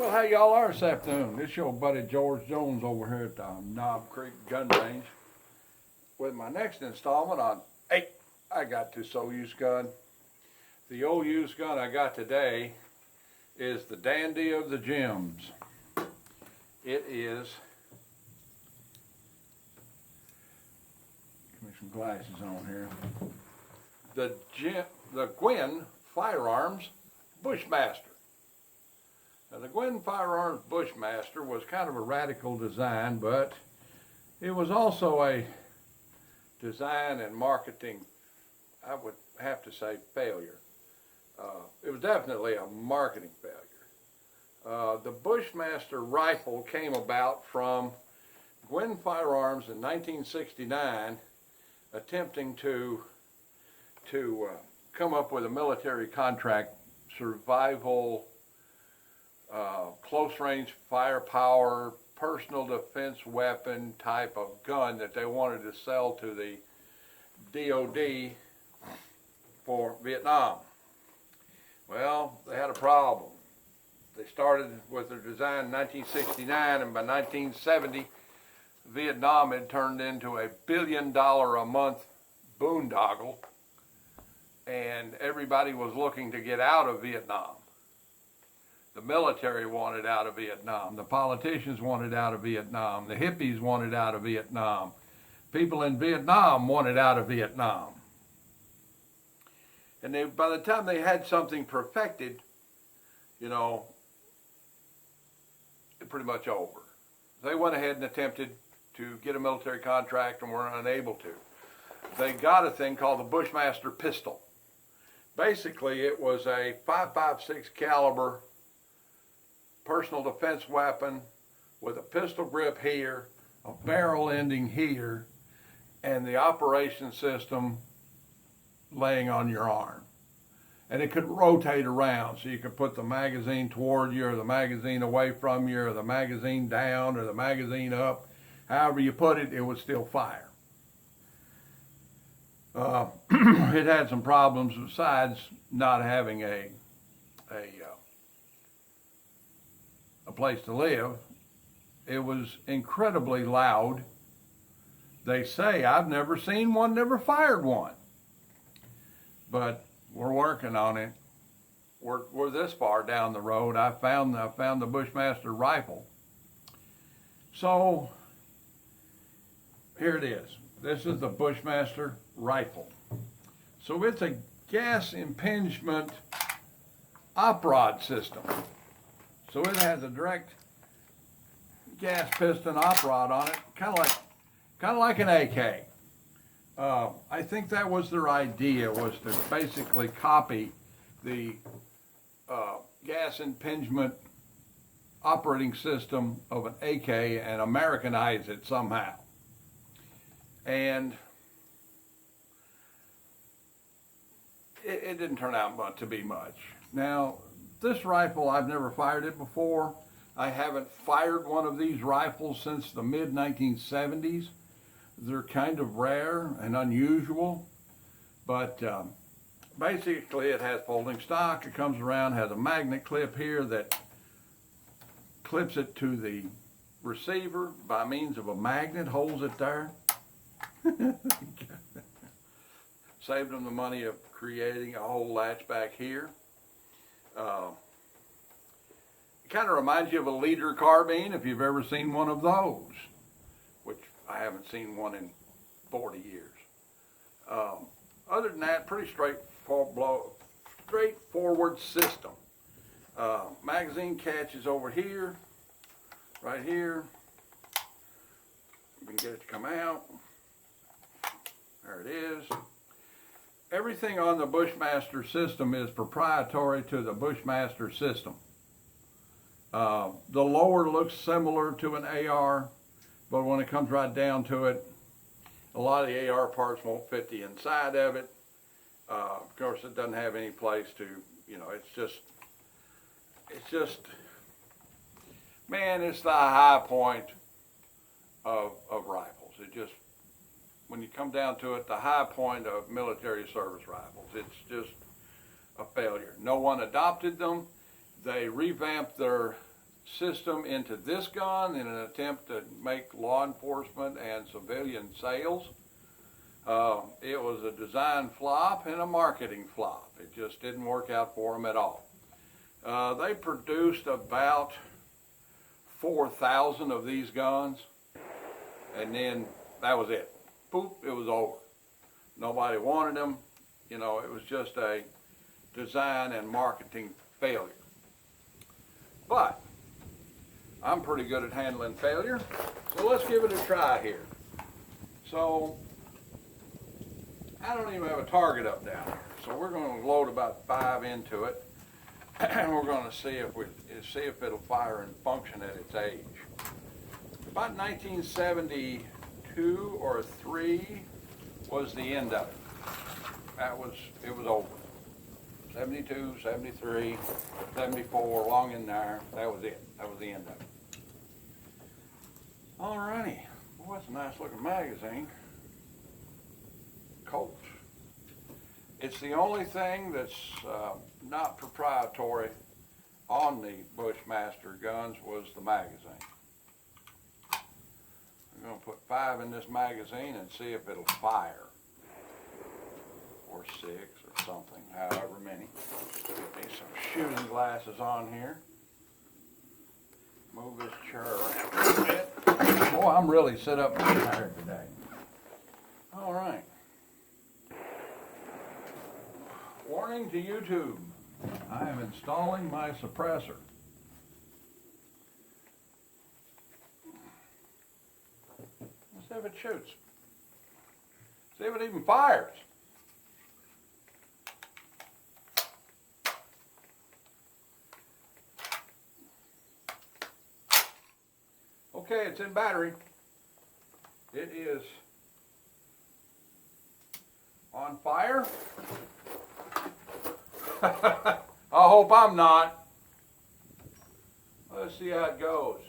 Well, how y'all are this afternoon? This your buddy George Jones over here at the Knob Creek Gun Range with my next installment on Hey, I got this old used gun. The old used gun I got today is the dandy of the gems. It is, give me some glasses on here, the Gwinn Firearms Bushmaster. Now, the Gwinn Firearms Bushmaster was kind of a radical design, but it was also a design and marketing, I would have to say, failure. It was definitely a marketing failure. The Bushmaster rifle came about from Gwinn Firearms in 1969 attempting to come up with a military contract survival close range firepower, personal defense weapon type of gun that they wanted to sell to the DOD for Vietnam. Well, they had a problem. They started with their design in 1969, and by 1970, Vietnam had turned into a $1 billion a month boondoggle, and everybody was looking to get out of Vietnam. The military wanted out of Vietnam. The politicians wanted out of Vietnam. The hippies wanted out of Vietnam. People in Vietnam wanted out of Vietnam. And by the time they had something perfected, you know, it pretty much over. They went ahead and attempted to get a military contract and were unable to. They got a thing called the Bushmaster pistol. Basically, it was a .556 caliber personal defense weapon with a pistol grip here, a barrel ending here, and the operation system laying on your arm. And it could rotate around, so you could put the magazine toward you, or the magazine away from you, or the magazine down, or the magazine up. However you put it, it would still fire. It had some problems besides not having a place to live. It was incredibly loud. They say, I've never seen one, never fired one. But we're working on it. We're this far down the road. I found the Bushmaster rifle. So here it is. This is the Bushmaster rifle. So it's a gas impingement op rod system. So it has a direct gas piston op rod on it, kind of like an AK. I think that was their idea, was to basically copy the gas impingement operating system of an AK and Americanize it somehow. And it didn't turn out to be much. Now, this rifle, I've never fired it before. I haven't fired one of these rifles since the mid-1970s. They're kind of rare and unusual, but basically it has folding stock. It comes around, has a magnet clip here that clips it to the receiver by means of a magnet, holds it there. Saved them the money of creating a whole latch back here. It kind of reminds you of a leader carbine, if you've ever seen one of those, which I haven't seen one in 40 years. Other than that, pretty straightforward system. Magazine catches over here, right here. You can get it to come out. There it is. Everything on the Bushmaster system is proprietary to the Bushmaster system. The lower looks similar to an AR, but when it comes right down to it, a lot of the AR parts won't fit the inside of it. Of course, it doesn't have any place to, you know, it's just, man, it's the high point of rifles. It just, when you come down to it, the high point of military service rifles, it's just a failure. No one adopted them. They revamped their system into this gun in an attempt to make law enforcement and civilian sales. It was a design flop and a marketing flop. It just didn't work out for them at all. They produced about 4,000 of these guns, and then that was it. Poop, it was over. Nobody wanted them. You know, it was just a design and marketing failure. But I'm pretty good at handling failure, so let's give it a try here. So I don't even have a target up down here, so we're going to load about 5 into it, and we're going to see if it'll fire and function at its age. About 1972 or 3 was the end of it. It was over. 72, 73, 74, long in there. That was it. That was the end of it. Alrighty. Boy, that's a nice looking magazine. Colt. It's the only thing that's not proprietary on the Bushmaster guns was the magazine. I'm going to put 5 in this magazine and see if it'll fire. Or 6 or something, however many. Need some shooting glasses on here. Move this chair around a little bit. Boy, I'm really set up and tired today. All right. Warning to YouTube. I am installing my suppressor. Let's see if it shoots. See if it even fires. Okay, it's in battery. It is on fire. I hope I'm not. Let's see how it goes.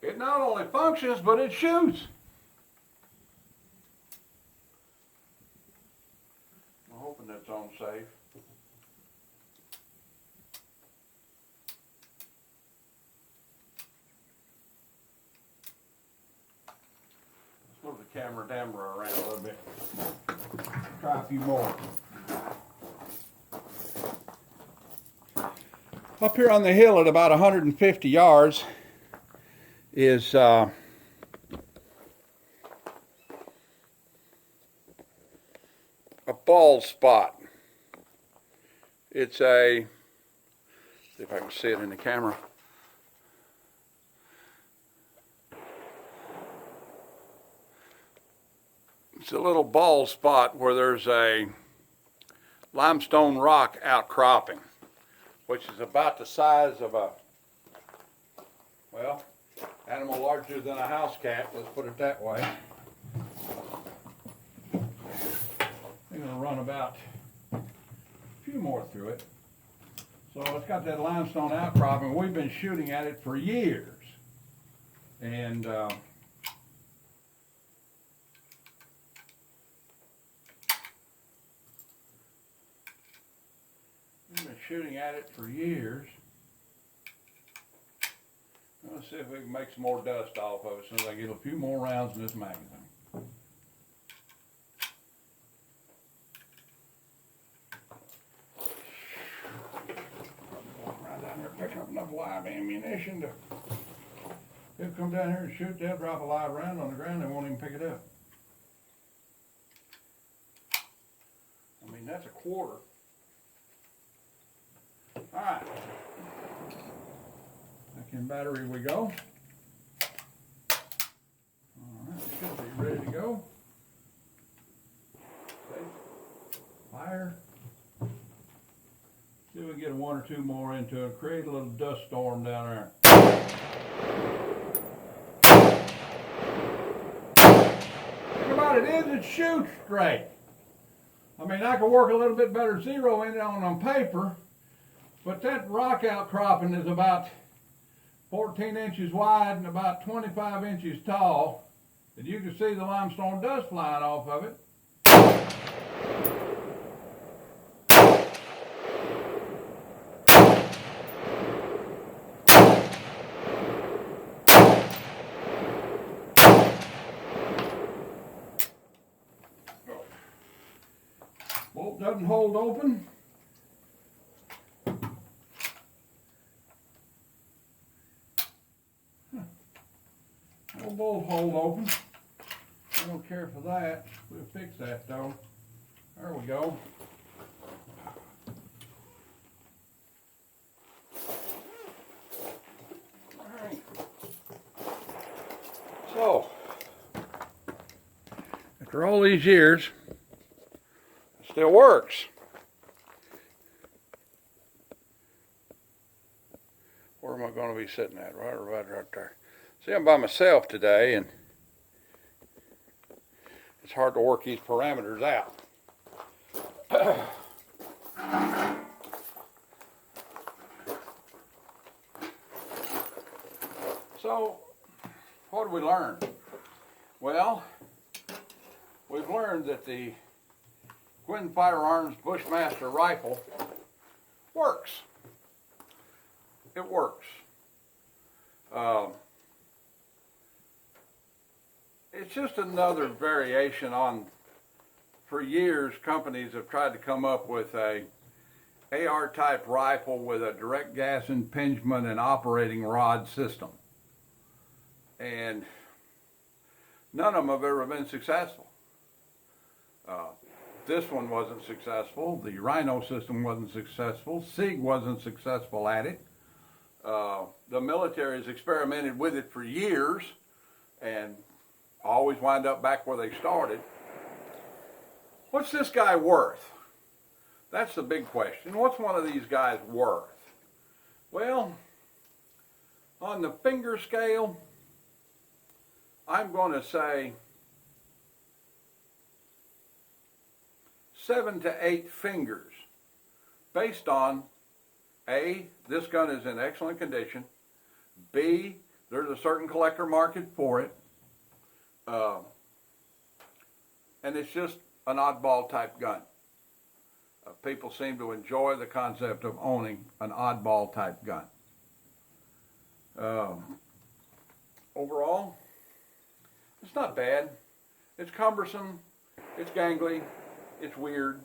It not only functions, but it shoots. I'm hoping that's on safe. Let's move the camera around a little bit. Try a few more. Up here on the hill at about 150 yards is a bald spot. It's a, see if I can see it in the camera. It's a little bald spot where there's a limestone rock outcropping, which is about the size of a, well, animal larger than a house cat, let's put it that way. I'm going to run about a few more through it. So it's got that limestone outcropping. We've been shooting at it for years. And we've been shooting at it for years. Let's see if we can make some more dust off of it so that I get a few more rounds in this magazine. Right down here picking up enough live ammunition to, they'll come down here and shoot, they'll drop a live round on the ground, they won't even pick it up. I mean, that's a quarter. All right. Back in battery we go. Alright, we should be ready to go. Okay. Fire. See if we can get 1 or 2 more into it. Create a little dust storm down there. Thing about it is it shoots straight. I mean, I could work a little bit better zeroing it on paper, But that rock outcropping is about 14 inches wide and about 25 inches tall. And you can see the limestone dust flying off of it. Bolt doesn't hold open. No bolt hold open. I don't care for that. We'll fix that though. There we go. Alright. So, after all these years, it still works. Where am I going to be sitting at? Right there. See, I'm by myself today, and it's hard to work these parameters out. So, what did we learn? Well, we've learned that the Gwinn Firearms Bushmaster Rifle works. It works. It's just another variation on, for years companies have tried to come up with a AR type rifle with a direct gas impingement and operating rod system. And none of them have ever been successful. This one wasn't successful. The Rhino system wasn't successful. SIG wasn't successful at it. The military has experimented with it for years and always wind up back where they started. What's this guy worth? That's the big question. What's one of these guys worth? Well, on the finger scale, I'm going to say 7 to 8 fingers, based on A, this gun is in excellent condition, B, there's a certain collector market for it, and it's just an oddball type gun. People seem to enjoy the concept of owning an oddball type gun. Overall, it's not bad. It's cumbersome, it's gangly, it's weird,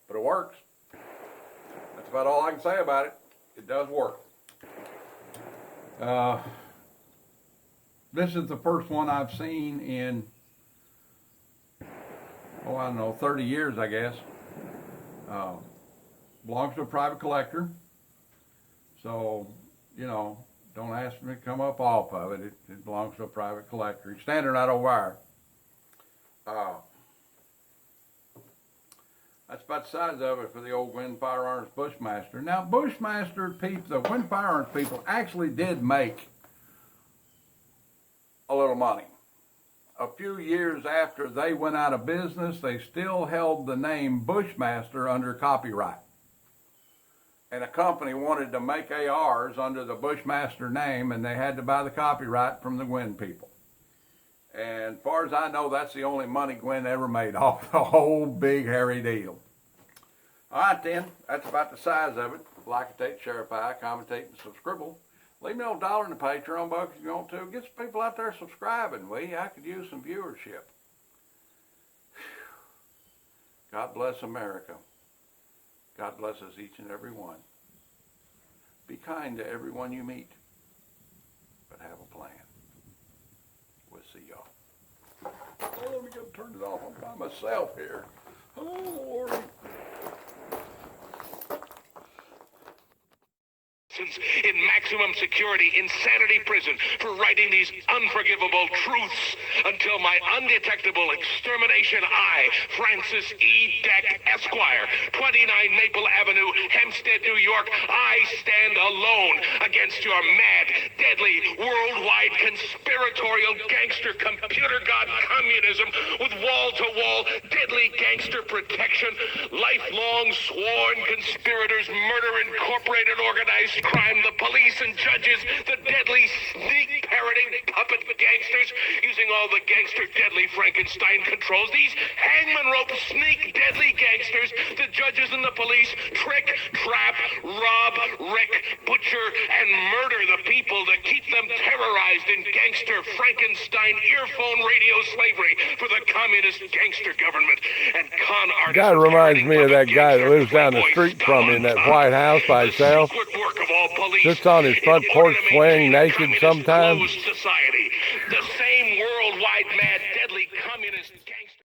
but it works. That's about all I can say about it. It does work. This is the first one I've seen in, I don't know, 30 years, I guess. Belongs to a private collector. So, you know, don't ask me to come up off of it. It belongs to a private collector. It's standing out of wire. That's about the size of it for the old Gwinn Firearms Bushmaster. Now, Bushmaster people, the Gwinn Firearms people actually did make a little money. A few years after they went out of business, they still held the name Bushmaster under copyright. And a company wanted to make ARs under the Bushmaster name, and they had to buy the copyright from the Gwinn people. And as far as I know, that's the only money Gwinn ever made off the whole big hairy deal. All right then, that's about the size of it. Like, take, share, commentate, and subscribe. Leave me a $1 in the Patreon book if you want to. Get some people out there subscribing, will you? I could use some viewership. God bless America. God bless us each and every one. Be kind to everyone you meet, but have a plan. We'll see y'all. Oh, let me go turn it off. I'm by myself here. Oh, Lordy. In maximum security insanity prison for writing these unforgivable truths until my undetectable extermination I, Francis E. Deck, Esquire, 29 Maple Avenue, Hempstead, New York, I stand alone against your mad, deadly, worldwide conspiratorial gangster computer god communism with wall-to-wall deadly gangster protection, lifelong sworn conspirators, murder incorporated organized crime, the police and judges, the deadly sneak parroting puppet gangsters using all the gangster deadly Frankenstein controls. These hangman rope sneak deadly gangsters, the judges and the police trick, trap, rob, wreck, butcher, and murder the people to keep them terrorized in gangster Frankenstein earphone radio slavery for the communist gangster government and con artists. Guy reminds me of that guy that lives down the street from me in that White House by himself. Sits on his front porch swing naked sometimes.